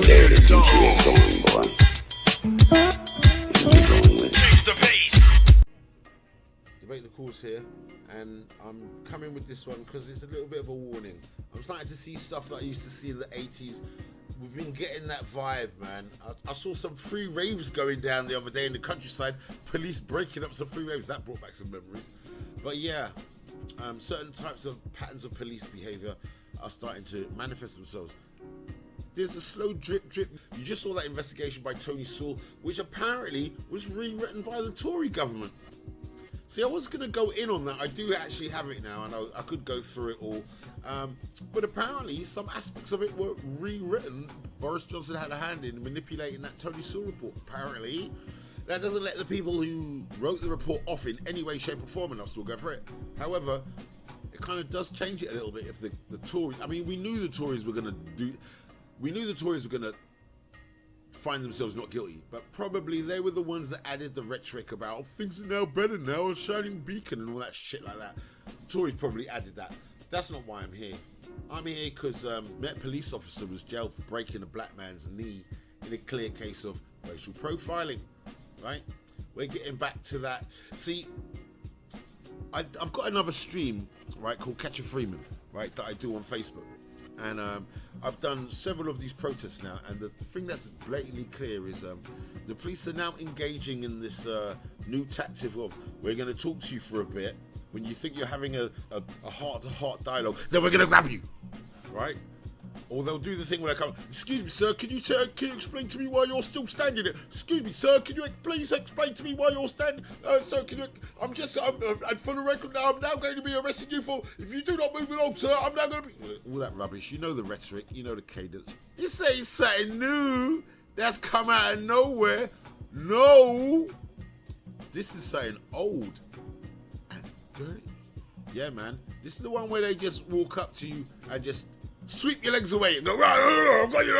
there to keep it going, boy. Keep going with it. Change the pace. Debate the Course here, and I'm coming with this one because it's a little bit of a warning. I'm starting to see stuff that I used to see in the 80s. We've been getting that vibe, man. I saw some free raves going down the other day in the countryside. Police breaking up some free raves. That brought back some memories. But yeah, certain types of patterns of police behaviour are starting to manifest themselves. There's a slow drip. You just saw that investigation by Tony Sewell, which apparently was rewritten by the Tory government. See, I was going to go in on that. I do actually have it now, and I could go through it all. But apparently, some aspects of it were rewritten. Boris Johnson had a hand in manipulating that Tony Sewell report. Apparently, that doesn't let the people who wrote the report off in any way, shape, or form, and I'll still go for it. However, it kind of does change it a little bit if the Tories... I mean, we knew the Tories were going to find themselves not guilty, but probably they were the ones that added the rhetoric about things are now better now, a shining beacon and all that shit like that. The Tories probably added that. That's not why I'm here. I'm here because Met police officer was jailed for breaking a black man's knee in a clear case of racial profiling, right? We're getting back to that. See, I've got another stream, right, called Catch a Freeman, right, that I do on Facebook. And I've done several of these protests now, and the thing that's blatantly clear is the police are now engaging in this new tactic of, we're going to talk to you for a bit. When you think you're having a heart-to-heart dialogue, then we're going to grab you, right? Or they'll do the thing where they come, excuse me, sir, can you explain to me why you're still standing there? Excuse me, sir, can you please explain to me why you're standing? Sir, for the record now, I'm now going to be arresting you for, if you do not move along, sir, I'm now going to be... All that rubbish, you know the rhetoric, you know the cadence. You say something new that's come out of nowhere. No, this is something old and dirty. Yeah, man, this is the one where they just walk up to you and just sweep your legs away and go, right, I've got you.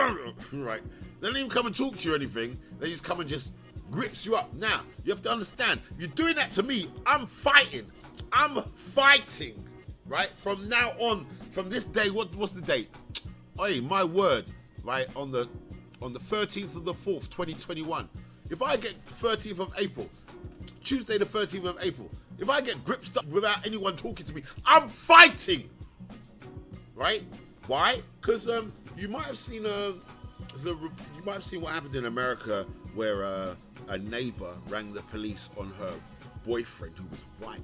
Right. They don't even come and talk to you or anything. They just come and just grips you up. Now, you have to understand, you're doing that to me. I'm fighting, right? From now on, from this day, what's the date? Hey, my word, right? On the 13th of the 4th, 2021. If I get 13th of April, Tuesday the 13th of April, if I get gripped up without anyone talking to me, I'm fighting, right? Why? Because you might have seen what happened in America, where a neighbor rang the police on her boyfriend who was white,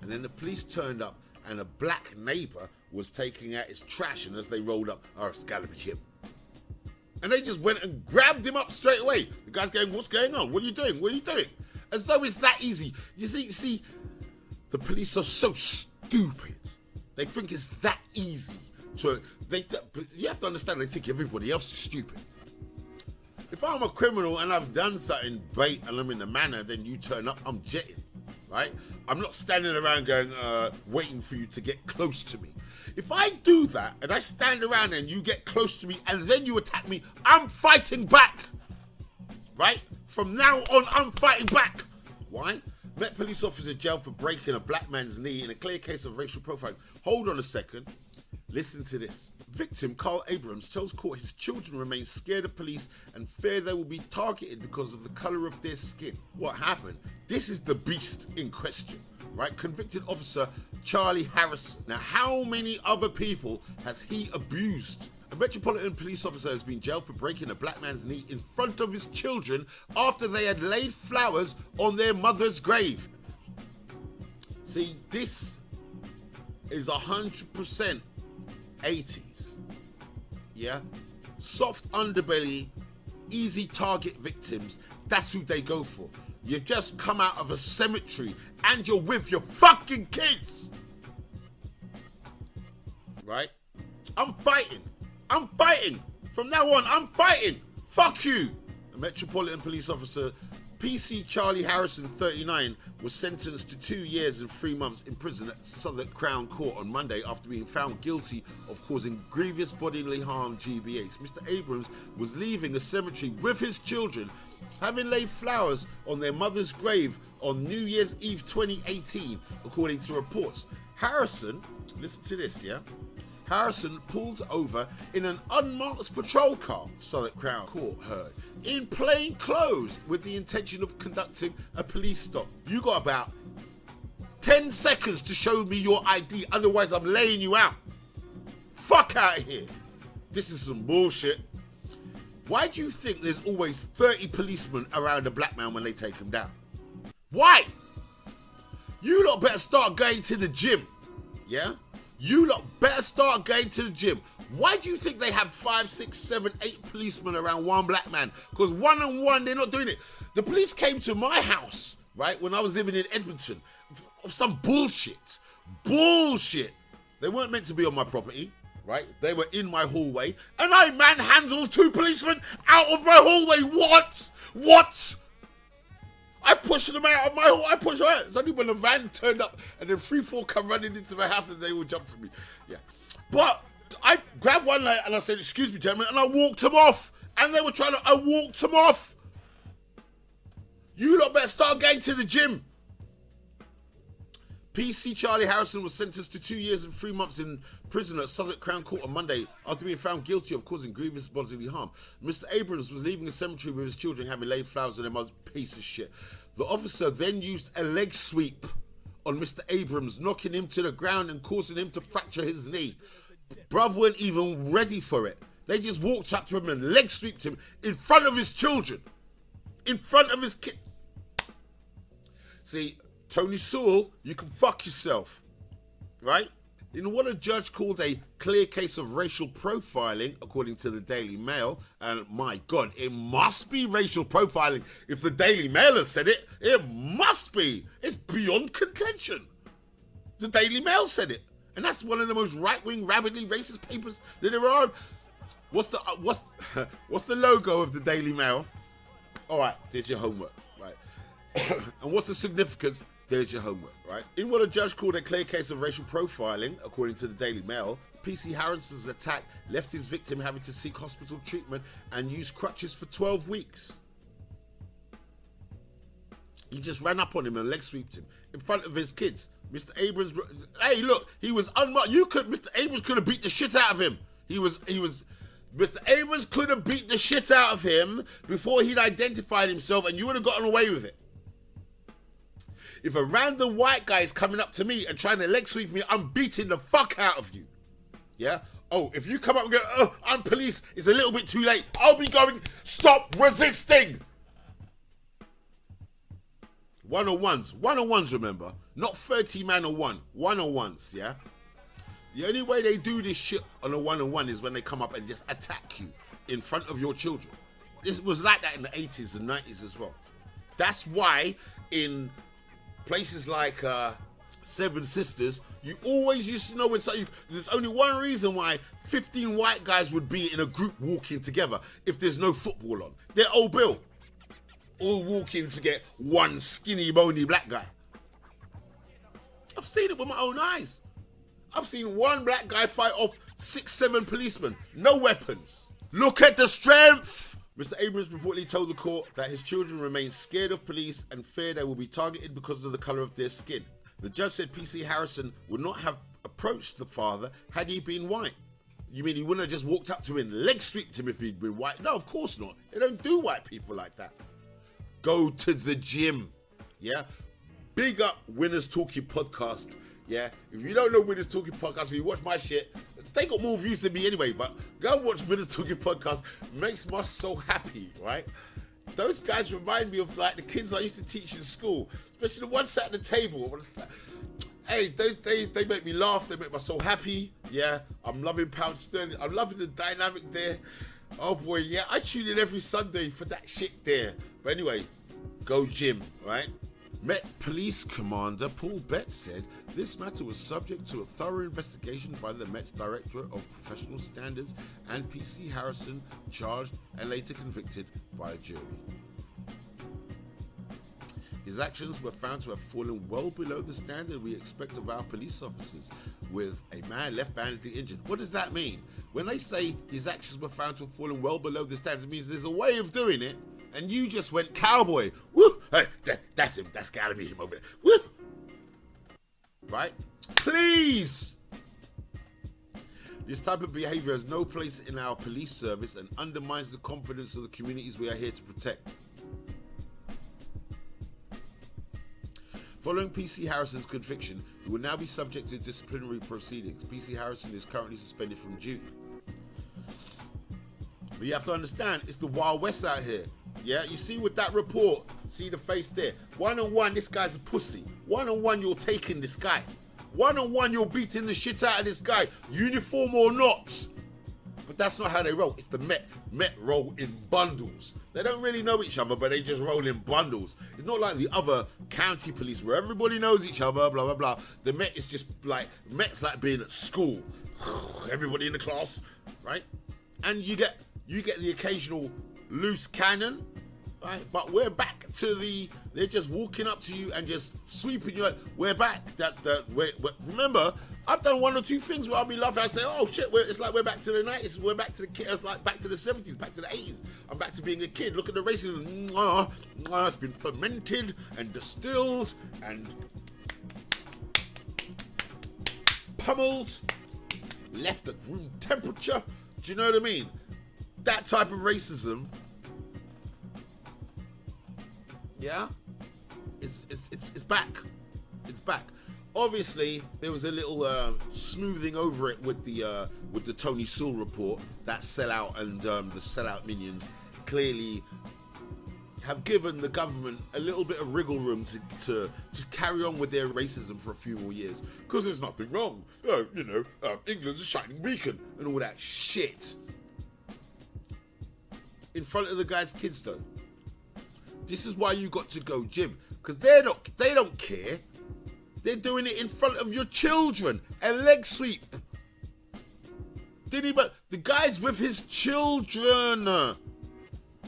and then the police turned up, and a black neighbor was taking out his trash, and as they rolled up, it's gotta be him. And they just went and grabbed him up straight away. The guy's going, "What's going on? What are you doing? What are you doing?" As though it's that easy. You see, the police are so stupid. They think it's that easy. So you have to understand, they think everybody else is stupid. If I'm a criminal and I've done something bait and I'm in the manner, then you turn up, I'm jetting, right? I'm not standing around going, waiting for you to get close to me. If I do that and I stand around and you get close to me and then you attack me, I'm fighting back, right? From now on, I'm fighting back. Why? Met police officer jailed for breaking a black man's knee in a clear case of racial profiling. Hold on a second. Listen to this. Victim Carl Abrams tells court his children remain scared of police and fear they will be targeted because of the colour of their skin. What happened? This is the beast in question, right? Convicted officer Charlie Harrison. Now, how many other people has he abused? A Metropolitan Police officer has been jailed for breaking a black man's knee in front of his children after they had laid flowers on their mother's grave. See, this is 100% 80s, yeah? Soft underbelly, easy target victims, that's who they go for. You've just come out of a cemetery and you're with your fucking kids, right? I'm fighting. From now on, I'm fighting. Fuck you. A Metropolitan Police officer, PC Charlie Harrison, 39, was sentenced to 2 years and 3 months in prison at Southwark Crown Court on Monday after being found guilty of causing grievous bodily harm, GBH. Mr. Abrams was leaving a cemetery with his children, having laid flowers on their mother's grave on New Year's Eve 2018, according to reports. Harrison, listen to this, yeah? Harrison pulled over in an unmarked patrol car, Southwark Crown Court heard, in plain clothes with the intention of conducting a police stop. You got about 10 seconds to show me your ID, otherwise I'm laying you out. Fuck out of here. This is some bullshit. Why do you think there's always 30 policemen around a black man when they take him down? Why? You lot better start going to the gym, yeah? You lot better start going to the gym. Why do you think they have 5, 6, 7, 8 policemen around one black man? Because one on one, they're not doing it. The police came to my house, right, when I was living in Edmonton, of some bullshit. Bullshit. They weren't meant to be on my property, right? They were in my hallway, and I manhandled 2 policemen out of my hallway. What? I pushed them out of my hall. I pushed them out. It's only when the van turned up and then 3, 4 come running into my house and they all jumped to me. Yeah. But I grabbed one light and I said, "Excuse me, gentlemen," and I walked him off. And they were I walked him off. You lot better start going to the gym. PC Charlie Harrison was sentenced to 2 years and 3 months in prison at Southwark Crown Court on Monday after being found guilty of causing grievous bodily harm. Mr. Abrams was leaving a cemetery with his children, having laid flowers on their mother's piece of shit. The officer then used a leg sweep on Mr. Abrams, knocking him to the ground and causing him to fracture his knee. Bruv weren't even ready for it. They just walked up to him and leg sweeped him in front of his children. In front of his kid. See, Tony Sewell, you can fuck yourself, right? In what a judge called a clear case of racial profiling, according to the Daily Mail, and my God, it must be racial profiling. If the Daily Mail has said it, it must be. It's beyond contention. The Daily Mail said it, and that's one of the most right-wing, rabidly racist papers that there are. What's the logo of the Daily Mail? All right, there's your homework, right? And what's the significance? There's your homework, right? In what a judge called a clear case of racial profiling, according to the Daily Mail, PC Harrison's attack left his victim having to seek hospital treatment and use crutches for 12 weeks. He just ran up on him and leg sweeped him in front of his kids. Mr. Abrams, hey, look, he was unmarked. Mr. Abrams could have beat the shit out of him. Mr. Abrams could have beat the shit out of him before he'd identified himself, and you would have gotten away with it. If a random white guy is coming up to me and trying to leg sweep me, I'm beating the fuck out of you. Yeah? Oh, if you come up and go, "Oh, I'm police," it's a little bit too late. I'll be going, "Stop resisting." One-on-ones, remember? Not 30-man or one-on-ones, yeah? The only way they do this shit on a one-on-one is when they come up and just attack you in front of your children. It was like that in the 80s and 90s as well. That's why in places like Seven Sisters, you always used to know when there's only one reason why 15 white guys would be in a group walking together if there's no football on. They're old Bill. All walking to get one skinny, bony black guy. I've seen it with my own eyes. I've seen one black guy fight off 6, 7 policemen. No weapons. Look at the strength! Mr. Abrams reportedly told the court that his children remain scared of police and fear they will be targeted because of the colour of their skin. The judge said PC Harrison would not have approached the father had he been white. You mean he wouldn't have just walked up to him and leg sweeped him if he'd been white? No, of course not. They don't do white people like that. Go to the gym, yeah? Big up Winners Talking Podcast, yeah? If you don't know Winners Talking Podcast, if you watch my shit, they got more views than me anyway, but go watch Winners Talking Podcast. Makes my soul happy, right? Those guys remind me of like the kids I used to teach in school, especially the ones sat at the table. Hey, they make me laugh, they make my soul happy, yeah? I'm loving Pound Sterling, I'm loving the dynamic there. Oh boy, yeah, I tune in every Sunday for that shit there. But anyway, go gym, right? Met Police Commander Paul Betts said this matter was subject to a thorough investigation by the Met's Directorate of Professional Standards, and PC Harrison charged and later convicted by a jury. His actions were found to have fallen well below the standard we expect of our police officers, with a man left badly injured. What does that mean? When they say his actions were found to have fallen well below the standard, it means there's a way of doing it, and you just went cowboy. Woo! Hey, that's him. That's gotta be him over there. Woo! Right? Please! This type of behaviour has no place in our police service and undermines the confidence of the communities we are here to protect. Following PC Harrison's conviction, he will now be subject to disciplinary proceedings. PC Harrison is currently suspended from duty. But you have to understand, it's the Wild West out here. Yeah, you see with that report, see the face there. 1-on-1, this guy's a pussy. 1-on-1, you're taking this guy. 1-on-1, you're beating the shit out of this guy, uniform or not. But that's not how they roll. It's the Met. Met roll in bundles. They don't really know each other, but they just roll in bundles. It's not like the other county police where everybody knows each other, blah, blah, blah. The Met is just like, Met's like being at school. Everybody in the class, right? And you get the occasional loose cannon, right? But we're back to they're just walking up to you and just sweeping you. We're back. Remember, I've done one or two things where I'll be laughing. I say, oh shit, it's like we're back to the 90s. We're back to it's like back to the 70s, back to the 80s. I'm back to being a kid. Look at the racism. It's been fermented and distilled and pummeled, left at room temperature. Do you know what I mean? That type of racism, yeah, it's back. It's back. Obviously, there was a little smoothing over it with the Tony Sewell report. That sellout and the sellout minions clearly have given the government a little bit of wriggle room to carry on with their racism for a few more years. Because there's nothing wrong. England's a shining beacon and all that shit. In front of the guy's kids, though. This is why you got to go, Jim. Because they don't care. They're doing it in front of your children. A leg sweep. The guy's with his children.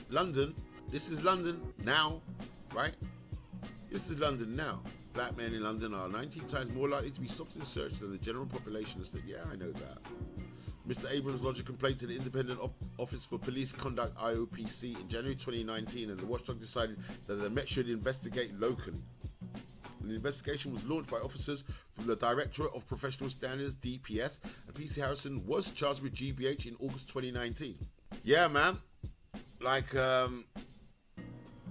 London. This is London now, right? This is London now. Black men in London are 19 times more likely to be stopped and searched than the general population. I said, yeah, I know that. Mr. Abrams lodged a complaint to the Independent Office for Police Conduct, IOPC, in January 2019, and the watchdog decided that the Met should investigate locally. The investigation was launched by officers from the Directorate of Professional Standards, DPS, and PC Harrison was charged with GBH in August 2019. Yeah, man. Like,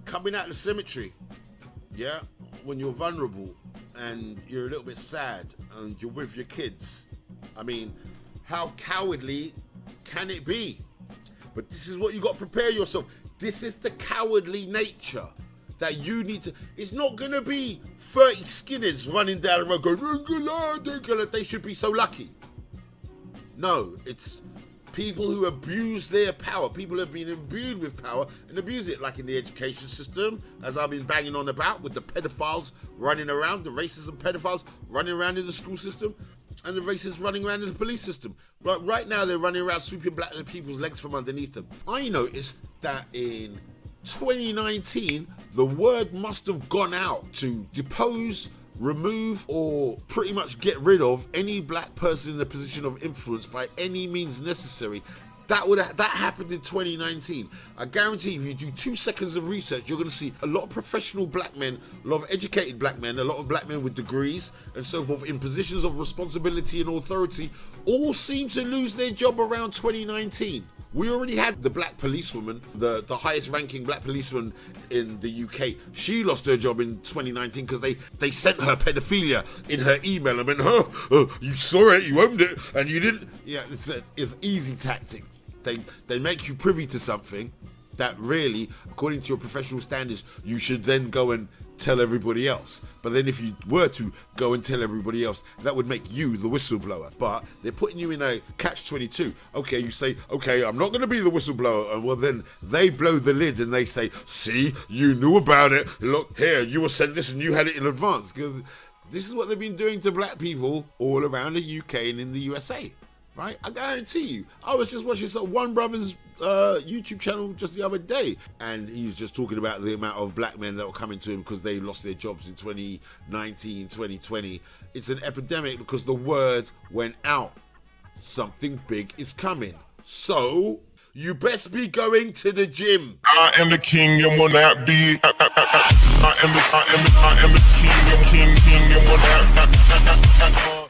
coming out of the cemetery, yeah, when you're vulnerable and you're a little bit sad and you're with your kids. I mean, how cowardly can it be? But this is what you got to prepare yourself. This is the cowardly nature that you need to. It's not going to be 30 skinheads running down the road going, they should be so lucky. No, it's people who abuse their power. People who have been imbued with power and abuse it, like in the education system, as I've been banging on about, with the pedophiles running around, the racists and pedophiles running around in the school system, and the racists running around in the police system. But right now they're running around sweeping black people's legs from underneath them. I noticed that in 2019, the word must have gone out to depose, remove, or pretty much get rid of any black person in a position of influence by any means necessary. That happened in 2019. I guarantee if you do 2 seconds of research, you're going to see a lot of professional black men, a lot of educated black men, a lot of black men with degrees and so forth in positions of responsibility and authority all seem to lose their job around 2019. We already had the black policewoman, the highest ranking black policewoman in the UK. She lost her job in 2019 because they sent her pedophilia in her email and went, you saw it, you owned it, and you didn't. Yeah, it's an easy tactic. They make you privy to something that really, according to your professional standards, you should then go and tell everybody else. But then if you were to go and tell everybody else, that would make you the whistleblower. But they're putting you in a catch-22. Okay, you say, okay, I'm not going to be the whistleblower. And well, then they blow the lid and they say, see, you knew about it. Look, here, you were sent this and you had it in advance. Because this is what they've been doing to black people all around the UK and in the USA. Right? I guarantee you. I was just watching one brother's YouTube channel just the other day, and he was just talking about the amount of black men that were coming to him because they lost their jobs in 2019, 2020. It's an epidemic because the word went out. Something big is coming. So, you best be going to the gym. I am the king and will not be. I am the king and will not.